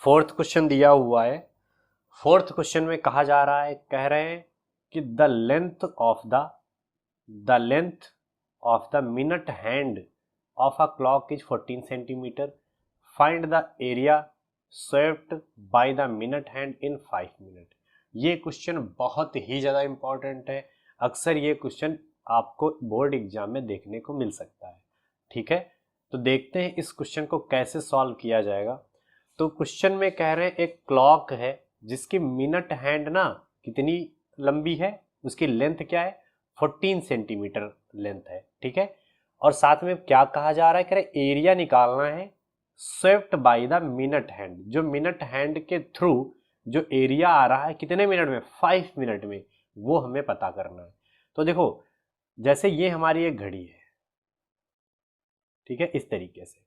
Fourth question दिया हुआ है। फोर्थ क्वेश्चन में कहा जा रहा है, कह रहे हैं कि the length of the minute hand of a clock is 14 centimetre. Find the area swept by the minute hand in 5 minute. ये क्वेश्चन बहुत ही ज़्यादा इंपॉर्टेंट है। अक्सर ये क्वेश्चन आपको बोर्ड एग्जाम में देखने को मिल सकता है। ठीक है, तो देखते हैं इस क्वेश्चन को कैसे सॉल्व किया जाएगा। तो क्वेश्चन में कह रहे हैं एक क्लॉक है जिसकी मिनट हैंड ना कितनी लंबी है, उसकी लेंथ क्या है, 14 सेंटीमीटर लेंथ है। ठीक है, और साथ में क्या कहा जा रहा है, कह रहे एरिया निकालना है swept by the minute hand. जो मिनट हैंड के थ्रू जो एरिया आ रहा है कितने मिनट में, 5 मिनट में, वो हमें पता करना है। तो देखो, जैसे ये हमारी एक घड़ी है, ठीक है, इस तरीके से।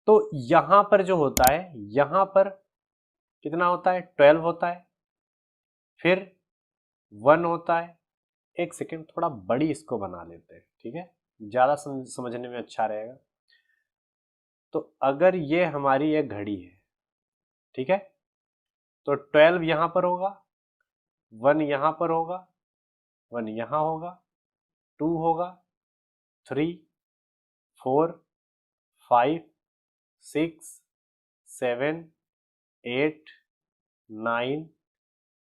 तो यहां पर जो होता है, यहां पर कितना होता है, 12 होता है, फिर 1 होता है। एक सेकेंड, थोड़ा बड़ी इसको बना लेते हैं, ठीक है, ज्यादा समझने में अच्छा रहेगा। तो अगर ये हमारी एक घड़ी है, ठीक है, तो 12 यहां पर होगा, 1 यहां पर होगा, 1 यहां होगा, 2 होगा, 3, 4, 5, 6, 7, 8, 9,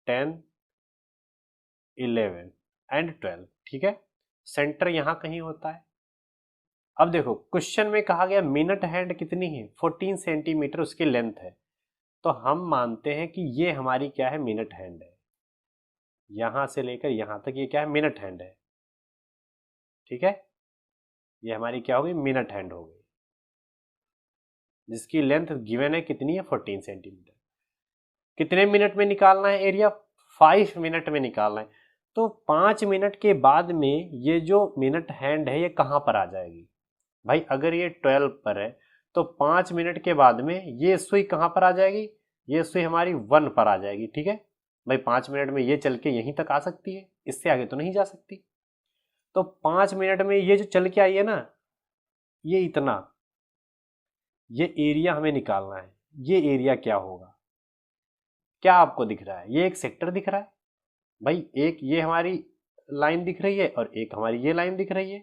10, 11 एंड 12। ठीक है, सेंटर यहां कहीं होता है। अब देखो, क्वेश्चन में कहा गया मिनट हैंड कितनी है, 14 सेंटीमीटर उसकी लेंथ है। तो हम मानते हैं कि ये हमारी क्या है, मिनट हैंड है। यहां से लेकर यहां तक ये क्या है, मिनट हैंड है। ठीक है, ये हमारी क्या होगी, मिनट हैंड हो गई, जिसकी लेंथ गिवन है कितनी है, 14 सेंटीमीटर। कितने मिनट में निकालना है एरिया, 5 मिनट में निकालना है। तो 5 मिनट के बाद में ये जो मिनट हैंड है ये कहां पर आ जाएगी भाई, अगर ये 12 पर है तो 5 मिनट के बाद में ये सुई कहां पर आ जाएगी, ये सुई हमारी 1 पर आ जाएगी। ठीक है भाई, 5 मिनट में ये चल के यहीं तक आ सकती है, इससे आगे तो नहीं जा सकती। तो 5 मिनट में ये जो चल के आई है ना, ये इतना, ये एरिया हमें निकालना है। ये एरिया क्या होगा, क्या आपको दिख रहा है, ये एक सेक्टर दिख रहा है भाई, एक ये हमारी लाइन दिख रही है और एक हमारी ये लाइन दिख रही है।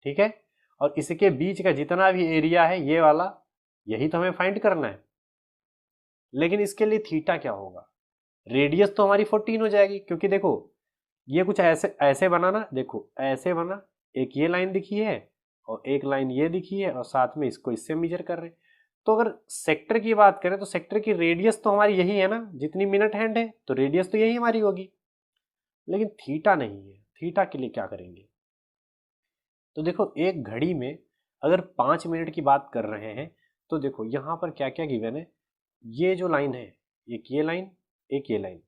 ठीक है, और इसके बीच का जितना भी एरिया है ये वाला, यही तो हमें फाइंड करना है। लेकिन इसके लिए थीटा क्या होगा, रेडियस तो हमारी 14 हो जाएगी, क्योंकि देखो ये कुछ ऐसे ऐसे बना ना, देखो ऐसे बना, एक ये लाइन दिखी है और एक लाइन ये दिखी है, और साथ में इसको इससे मेजर कर रहे हैं। तो अगर सेक्टर की बात करें तो सेक्टर की रेडियस तो हमारी यही है ना, जितनी मिनट हैंड है, तो रेडियस तो यही हमारी होगी। लेकिन थीटा नहीं है, थीटा के लिए क्या करेंगे। तो देखो, एक घड़ी में अगर 5 मिनट की बात कर रहे हैं, तो देखो यहां पर क्या क्या गिवन है। ये जो लाइन है, एक ये लाइन, एक ये लाइन,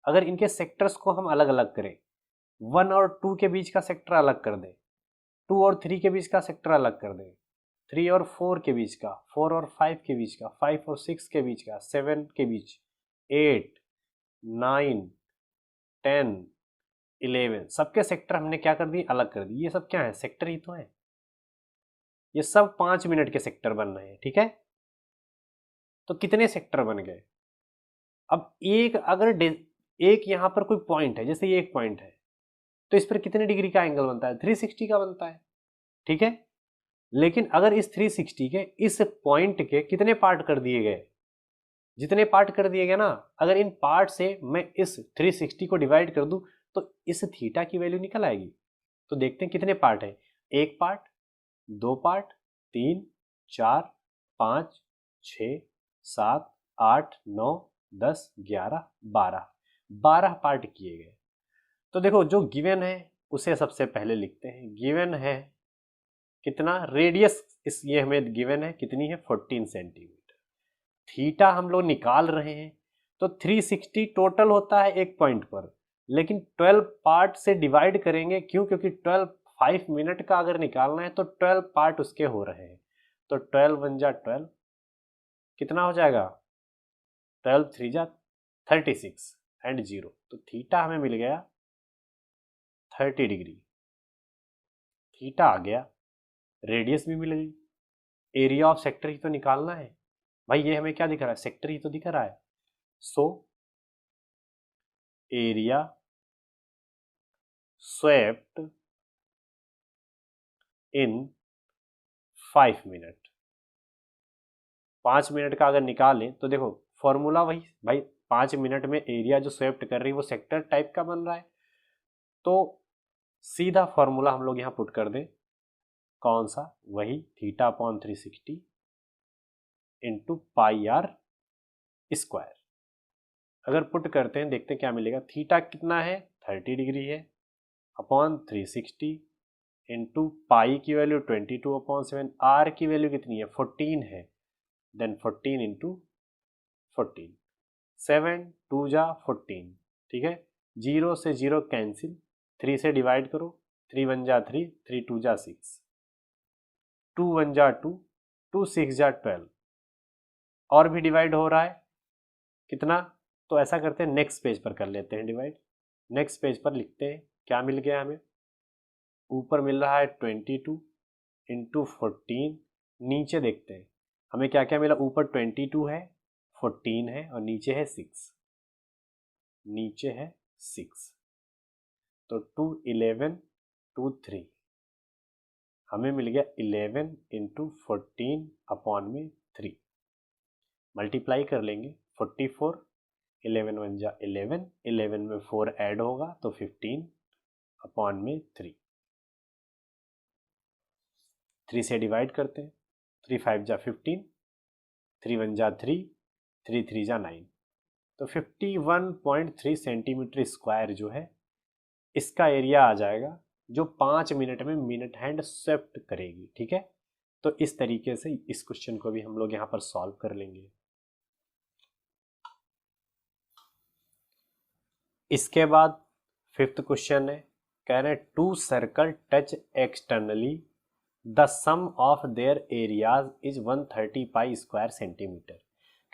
अगर इनके सेक्टर्स को हम अलग अलग करें, 1 और 2 के बीच का सेक्टर अलग कर दें, 2 और 3 के बीच का सेक्टर अलग कर दें, 3 और 4 के बीच का, 4 और 5 के बीच का, 5 और 6 के बीच का, 7 के बीच, 8, 9, 10, 11, सबके सेक्टर हमने क्या कर दिए, अलग कर दिए। ये सब क्या है, सेक्टर ही तो है। ये सब 5 मिनट के सेक्टर बन रहे हैं। ठीक है, तो कितने सेक्टर बन गए। अब एक अगर एक यहां पर कोई पॉइंट है, जैसे ये एक पॉइंट है, तो इस पर कितने डिग्री का एंगल बनता है, 360 का बनता है। ठीक है, लेकिन अगर इस 360 के इस पॉइंट के कितने पार्ट कर दिए गए, जितने पार्ट कर दिए गए ना, अगर इन पार्ट से मैं इस 360 को डिवाइड कर दूं तो इस थीटा की वैल्यू निकल आएगी। तो देखते हैं कितने पार्ट है, एक पार्ट, 2 पार्ट, 3, 4, 5, 6, 7, 8, 9, 10, 11, 12, 12 पार्ट किए गए। तो देखो, जो गिवन है उसे सबसे पहले लिखते हैं। गिवन है कितना, रेडियस इस ये हमें गिवन है कितनी है, 14 सेंटीमीटर। थीटा हम लोग निकाल रहे हैं, तो 360 टोटल होता है एक पॉइंट पर, लेकिन 12 पार्ट से डिवाइड करेंगे, क्यों, क्योंकि 12 5 मिनट का अगर निकालना है तो 12 पार्ट उसके हो रहे हैं। तो 12 1 जा 12, कितना हो जाएगा, 12 3 जा 36 एंड 0। तो थीटा हमें मिल गया 30 डिग्री। थीटा आ गया, रेडियस भी मिल गई, एरिया ऑफ सेक्टर ही तो निकालना है भाई ये हमें क्या दिख रहा है, सेक्टर ही तो दिख रहा है। सो एरिया स्वेप्ट इन 5 मिनट, 5 मिनट का अगर निकालें तो देखो फॉर्मूला वही भाई, 5 मिनट में एरिया जो स्वेप्ट कर रही है वो सेक्टर टाइप का बन रहा है, तो सीधा फॉर्मूला हम लोग यहाँ पुट कर दें, कौन सा, वही θ/360 इंटू पाई आर स्क्वायर। अगर पुट करते हैं देखते हैं क्या मिलेगा, थीटा कितना है 30 डिग्री है, अपॉन 360 इंटू पाई की वैल्यू 22/7, आर की वैल्यू कितनी है 14 है, देन 14 इंटू 14, 7 2 जा 14, ठीक है, 0 से 0 कैंसिल, 3 से डिवाइड करो, 3 1 जा 3, 3 2 जा 6, 2 1 जा 2, 2 6 जा 12, और भी डिवाइड हो रहा है कितना, तो ऐसा करते हैं नेक्स्ट पेज पर कर लेते हैं डिवाइड। नेक्स्ट पेज पर लिखते हैं क्या मिल गया हमें, ऊपर मिल रहा है 22 इंटू 14, नीचे देखते हैं हमें क्या क्या मिला, ऊपर 22 है, 14 है और नीचे है 6, नीचे है 6, तो 2 11 2 3, हमें मिल गया 11 इंटू 14 अपॉन में 3, मल्टीप्लाई कर लेंगे 44, 11 1 जा 11, 11 में 4 ऐड होगा तो 15 अपॉन में 3, 3 से डिवाइड करते हैं, 3 5 जा 15, 3 1 जा 3, 3 3 जा 9, तो 51.3 सेंटीमीटर स्क्वायर जो है इसका एरिया आ जाएगा, जो 5 मिनट में मिनट हैंड स्वेप्ट करेगी। ठीक है, तो इस तरीके से इस क्वेश्चन को भी हम लोग यहाँ पर सॉल्व कर लेंगे। इसके बाद 5th क्वेश्चन है, कह रहे हैं 2 circle touch externally, the sum of their areas is 130 pi square centimetre.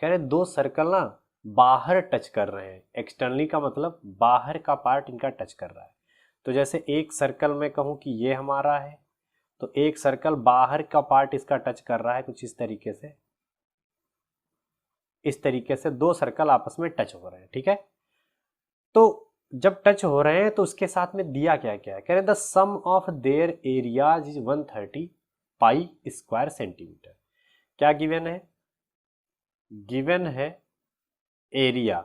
कह रहे 2 सर्कल ना बाहर टच कर रहे हैं, एक्सटर्नली का मतलब बाहर का पार्ट इनका टच कर रहा है। तो जैसे एक सर्कल में कहूँ कि ये हमारा है, तो एक सर्कल बाहर का पार्ट इसका टच कर रहा है कुछ इस तरीके से, इस तरीके से 2 सर्कल आपस में टच हो रहे हैं। ठीक है, तो जब टच हो रहे हैं तो उसके साथ में दिया क्या क्या है, कह रहे हैं the sum of their areas is 130 pi square centimetre. क्या गिवन है, गिवन है एरिया,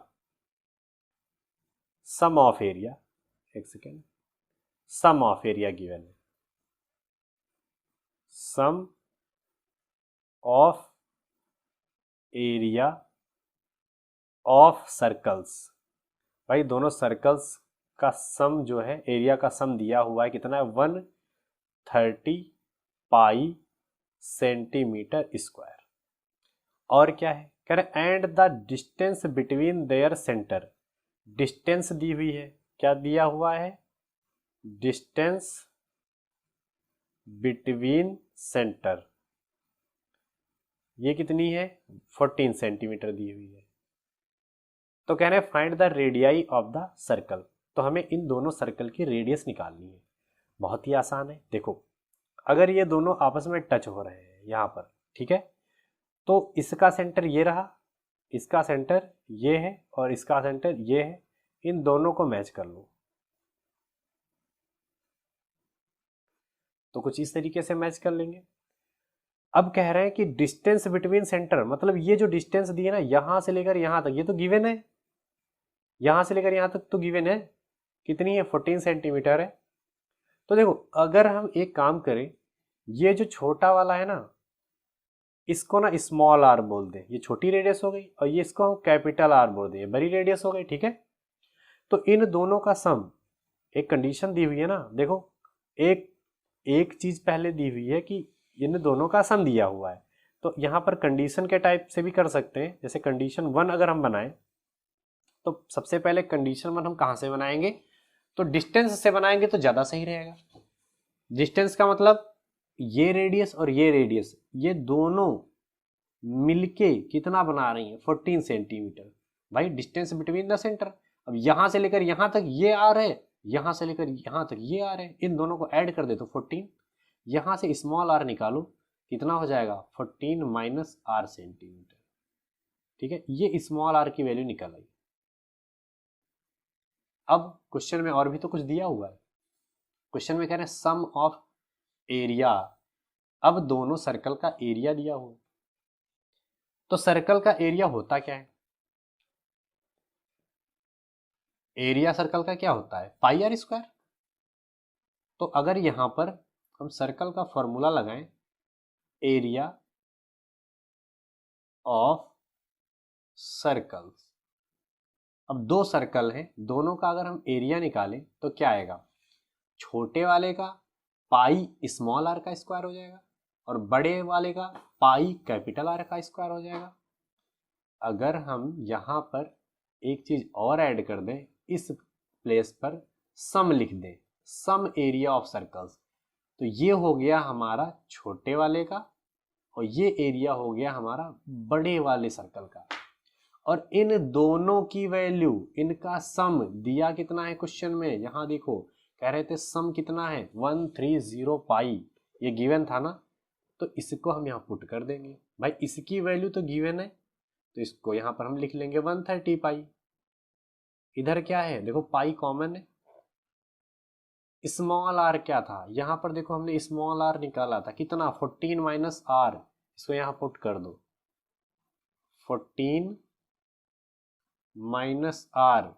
सम ऑफ एरिया, एक second, sum of area given है, sum of area of circles. भाई दोनों सर्कल्स का सम जो है, एरिया का सम दिया हुआ है कितना है 130 पाई सेंटीमीटर स्क्वायर। और क्या है, कह रहे and the distance between their centre, distance दी हुई है, क्या दिया हुआ है, डिस्टेंस बिटवीन सेंटर, ये कितनी है 14 सेंटीमीटर दी हुई है। तो कह रहे हैं find the radii of the circle, तो हमें इन दोनों सर्कल की रेडियस निकालनी है। बहुत ही आसान है, देखो अगर ये दोनों आपस में टच हो रहे हैं यहाँ पर, ठीक है, तो इसका सेंटर ये रहा, इसका सेंटर ये है और इसका सेंटर ये है, इन दोनों को मैच कर लो, तो कुछ इस तरीके से मैच कर लेंगे। अब कह रहे हैं कि डिस्टेंस बिटवीन सेंटर, मतलब ये जो डिस्टेंस दिए ना यहां से लेकर यहां तक, ये तो गिवन है, यहां से लेकर यहां तक तो गिवन है, कितनी है 14 सेंटीमीटर है। तो देखो अगर हम एक काम करें, ये जो छोटा वाला है ना इसको ना स्मॉल आर बोल दें, ये छोटी रेडियस हो गई, और ये इसको हम कैपिटल आर बोल दें, बड़ी रेडियस हो गई। ठीक है, तो इन दोनों का सम, एक कंडीशन दी हुई है ना, देखो एक चीज पहले दी हुई है कि इन दोनों का सम दिया हुआ है, तो यहाँ पर कंडीशन के टाइप से भी कर सकते हैं। जैसे कंडीशन 1 अगर हम बनाएं तो सबसे पहले कंडीशन 1 हम कहाँ से बनाएंगे, तो डिस्टेंस से बनाएंगे तो ज़्यादा सही रहेगा। डिस्टेंस का मतलब ये रेडियस और ये रेडियस, ये दोनों मिलके कितना बना रही हैं 14 सेंटीमीटर। भाई डिस्टेंस बिटवीन द सेंटर, अब यहाँ से लेकर यहाँ तक ये आ रहे हैं, यहाँ से लेकर यहाँ तक ये आ रहे हैं, इन दोनों को ऐड कर दे तो 14, यहाँ से स्मॉल आर निकालो, कितना हो जाएगा 14 माइनस आर सेंटीमीटर। ठीक है, ये स्मॉल आर की वैल्यू निकल आई। अब क्वेश्चन में और भी तो कुछ दिया हुआ है। क्वेश्चन में कह रहे हैं सम ऑफ एरिया। अब दोनों सर्कल का एरिया दिया हुआ, तो सर्कल का एरिया होता क्या है? एरिया सर्कल का क्या होता है? पाई आर स्क्वायर। तो अगर यहां पर हम सर्कल का फॉर्मूला लगाएं, एरिया ऑफ सर्कल्स, अब दो सर्कल हैं, दोनों का अगर हम एरिया निकालें तो क्या आएगा? छोटे वाले का पाई स्मॉल आर का स्क्वायर हो जाएगा और बड़े वाले का पाई कैपिटल आर का स्क्वायर हो जाएगा। अगर हम यहाँ पर एक चीज और ऐड कर दें, इस प्लेस पर सम लिख दें, सम एरिया ऑफ सर्कल्स, तो ये हो गया हमारा छोटे वाले का और ये एरिया हो गया हमारा बड़े वाले सर्कल का। और इन दोनों की वैल्यू, इनका सम दिया कितना है क्वेश्चन में? यहां देखो कह रहे थे सम कितना है? 130 पाई, ये गिवन था ना, तो इसको हम यहाँ पुट कर देंगे। भाई इसकी वैल्यू तो गिवन है, तो इसको यहाँ पर हम लिख लेंगे 130 पाई। इधर क्या है? देखो पाई कॉमन है। स्मॉल आर क्या था? यहाँ पर देखो हमने स्मॉल आर निकाला था कितना? 14 माइनस आर, इसको यहाँ पुट कर दो, 14 माइनस आर।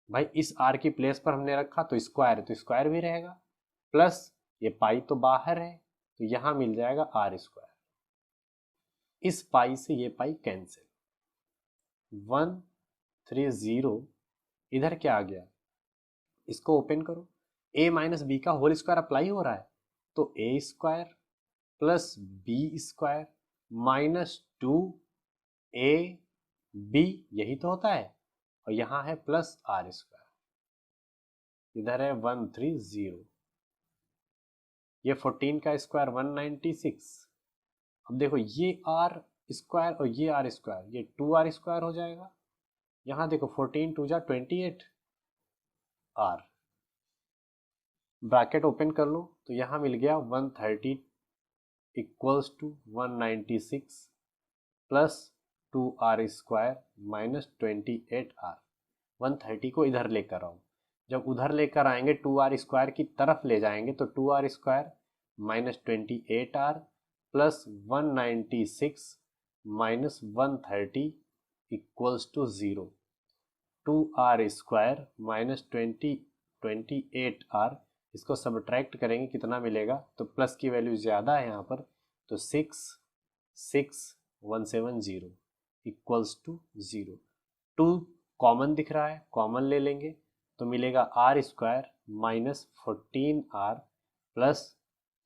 भाई इस आर की प्लेस पर हमने रखा तो स्क्वायर है, तो स्क्वायर भी रहेगा, प्लस ये पाई तो बाहर है, तो यहां मिल जाएगा आर स्क्वायर। इस पाई से ये पाई कैंसिल, 130। इधर क्या आ गया? इसको ओपन करो, ए माइनस बी का होल स्क्वायर अप्लाई हो रहा है, तो A square plus B square minus 2 A B, यही तो होता है, और यहां है प्लस आर स्क्वायर। इधर है 130, ये 14 का स्क्वायर 196। अब देखो ये आर स्क्वायर और ये आर स्क्वायर, ये 2 आर स्क्वायर हो जाएगा। यहां देखो 14 2 जा 28 आर, ब्रैकेट ओपन कर लो, तो यहां मिल गया 130 equals to 196 plus 2 R square minus 28 R. 130 को इधर लेकर आओ, जब उधर लेकर आएंगे 2 आर स्क्वायर की तरफ ले जाएंगे, तो 2 R square minus 28 R plus 196 minus 130 equals to 0। 2 R square minus 28 R, इसको सब्ट्रैक्ट करेंगे कितना मिलेगा? तो प्लस की वैल्यू ज़्यादा है यहाँ पर, तो 66170 इक्वल्स टू 0। 2 कॉमन दिख रहा है, कॉमन ले लेंगे तो मिलेगा R square minus 14 R plus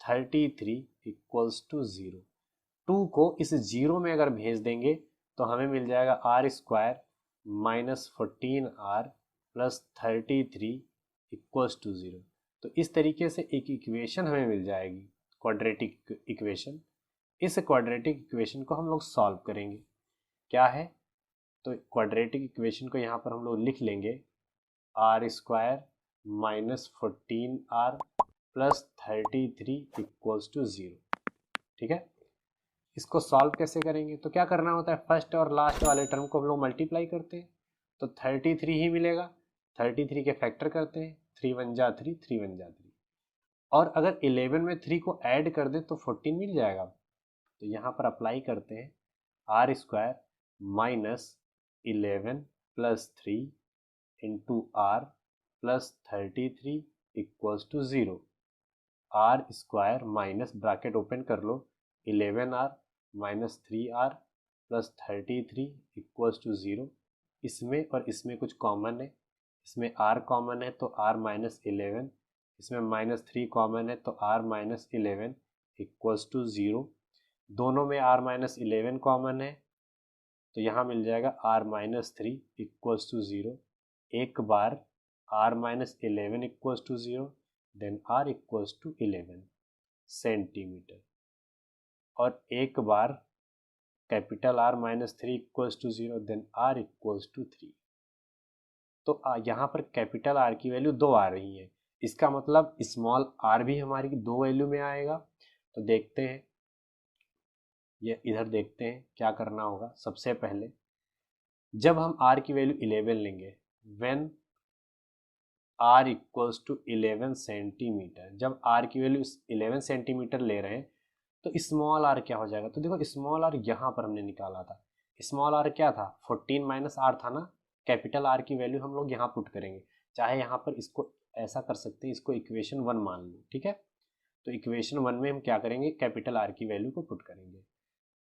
33 equals to 0। 2 को इस 0 में अगर भेज देंगे तो हमें मिल जाएगा R square minus 14 R plus 33 equals to 0। तो इस तरीके से एक इक्वेशन हमें मिल जाएगी, क्वाड्रेटिक इक्वेशन। इस क्वाड्रेटिक इक्वेशन को हम लोग सॉल्व करेंगे। क्या है? तो क्वाड्रेटिक इक्वेशन को यहाँ पर हम लोग लिख लेंगे R square minus 14 R plus 33 equals to 0। ठीक है, इसको सॉल्व कैसे करेंगे? तो क्या करना होता है, फर्स्ट और लास्ट वाले टर्म को हम लोग मल्टीप्लाई करते हैं, तो 33 ही मिलेगा। 33 के फैक्टर करते हैं, 3 1 जा 3, 3 1 जा 3, और अगर 11 में 3 को ऐड कर दे तो 14 मिल जाएगा। तो यहाँ पर अप्लाई करते हैं R square minus 11 plus 3 into R plus 33 equals to 0। R square minus bracket open कर लो 11 R minus 3 R plus 33 equals to 0। इसमें और इसमें कुछ कॉमन है, इसमें आर कॉमन है तो आर माइनस 11, इसमें माइनस 3 कॉमन है तो आर माइनस 11 इक्वल्स टू 0। दोनों में आर माइनस 11 कॉमन है, तो यहाँ मिल जाएगा आर माइनस 3 इक्वल्स टू 0। एक बार R minus 11 equals to 0, then R equals to 11 centimetre, और एक बार capital R minus 3 equals to 0, then R equals to 3। तो यहाँ पर कैपिटल आर की वैल्यू 2 आ रही है, इसका मतलब स्मॉल आर भी हमारी 2 वैल्यू में आएगा। तो देखते हैं, ये इधर देखते हैं क्या करना होगा। सबसे पहले जब हम r की वैल्यू 11 लेंगे, when r equals to 11 centimetre, जब r की वैल्यू 11 सेंटीमीटर ले रहे हैं तो स्मॉल r क्या हो जाएगा? तो देखो स्मॉल r यहाँ पर हमने निकाला था, स्मॉल r क्या था? 14 माइनस r था ना। कैपिटल R की वैल्यू हम लोग यहाँ पुट करेंगे, चाहे यहाँ पर इसको ऐसा कर सकते हैं, इसको इक्वेशन 1 मान लो, ठीक है। तो इक्वेशन 1 में हम क्या करेंगे? कैपिटल R की वैल्यू को पुट करेंगे।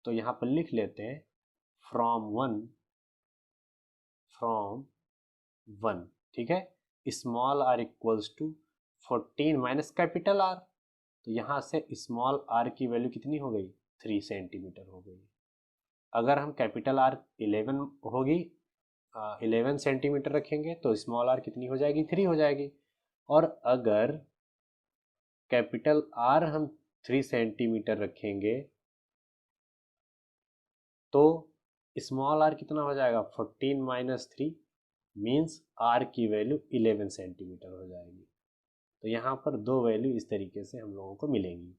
तो यहाँ पर लिख लेते हैं फ्रॉम वन, ठीक है। स्मॉल r इक्वल्स टू 14 माइनस कैपिटल R, तो यहाँ से स्मॉल r की वैल्यू कितनी हो गई? 3 सेंटीमीटर हो गई। अगर हम कैपिटल R 11 होगी, 11 सेंटीमीटर रखेंगे तो स्मॉल r कितनी हो जाएगी? 3 हो जाएगी। और अगर कैपिटल R हम 3 सेंटीमीटर रखेंगे तो स्मॉल r कितना हो जाएगा? 14 माइनस 3 मीन्स r की वैल्यू 11 सेंटीमीटर हो जाएगी। तो यहाँ पर दो वैल्यू इस तरीके से हम लोगों को मिलेंगी।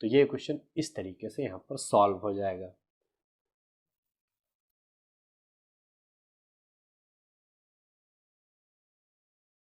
तो ये क्वेश्चन इस तरीके से यहाँ पर सॉल्व हो जाएगा।